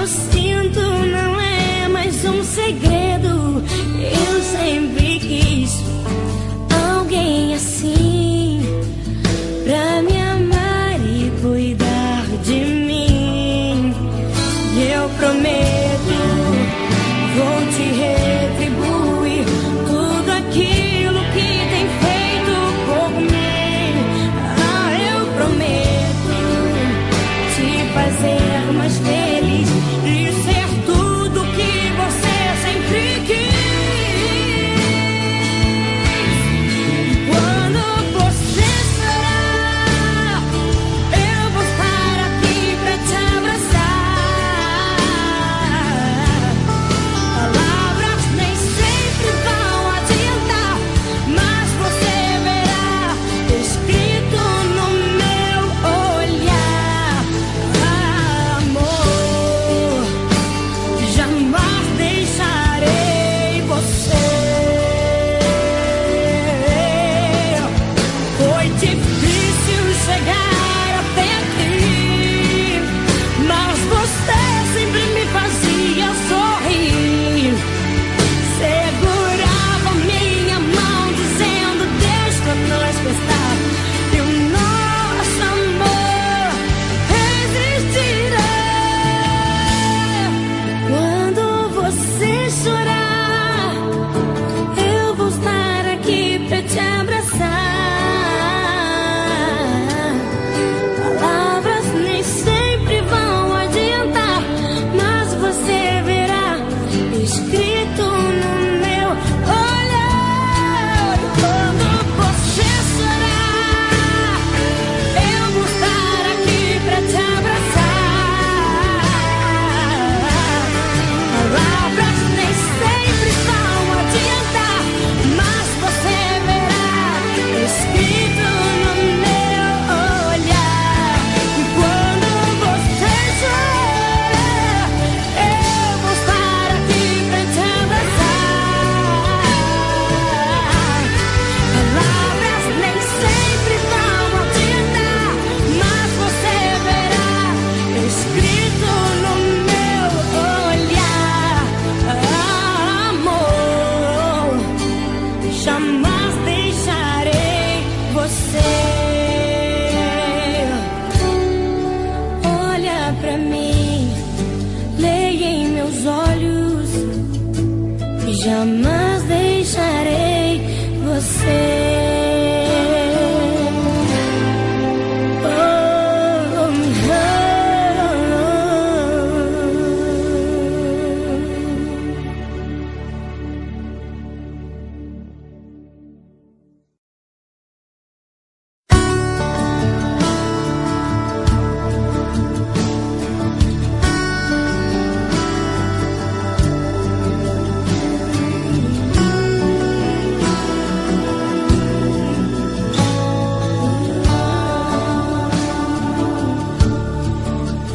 eu sinto não é mais um segredo. Eu sempre quis alguém assim pra me amar e cuidar de mim. E eu prometo, vou te retribuir tudo aquilo que tem feito por mim. Ah, eu prometo te fazer mais feliz e ser tudo que você sempre quis. Quando você chorar, eu vou estar aqui pra te abraçar. Palavras nem sempre vão adiantar, mas você verá escrito no meu olhar. Amor, jamais deixarei você. Foi difícil chegar até aqui, mas você sempre me fazia sorrir. Segurava minha mão dizendo Deus pra nós prestar, e o nosso amor resistirá. Quando você chorar, eu vou estar aqui pra te abraçar. Palavras nem sempre vão adiantar, mas você verá escrito no meu olhar. Quando você chorar, eu vou estar aqui pra te abraçar. Palavras nem sempre vão adiantar, mas você verá escrito no meu olhar. Quando você chorar, eu vou estar aqui pra te abraçar. Palavras nem sempre vão adiantar, mas você verá escrito no meu olhar. Amor, jamais deixarei você. Olha pra mim, leia em meus olhos, jamais deixarei você.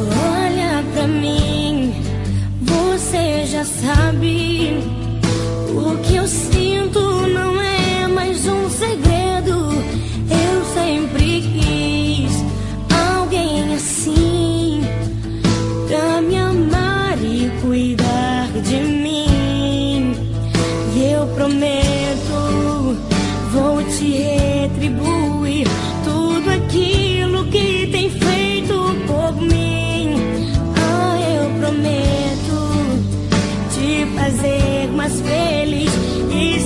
Olha pra mim, você já sabe. O que eu sinto não é mais um segredo. Eu sempre quis alguém assim pra me amar e cuidar de mim. E eu prometo, vou te retribuir tudo aquilo que tem feito por mim. Ah, eu prometo te fazer mais feliz e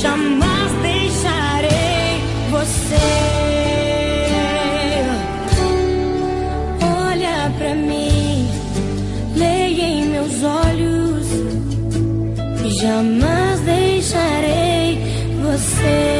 jamais deixarei você. Olha pra mim, leia em meus olhos, jamais deixarei você.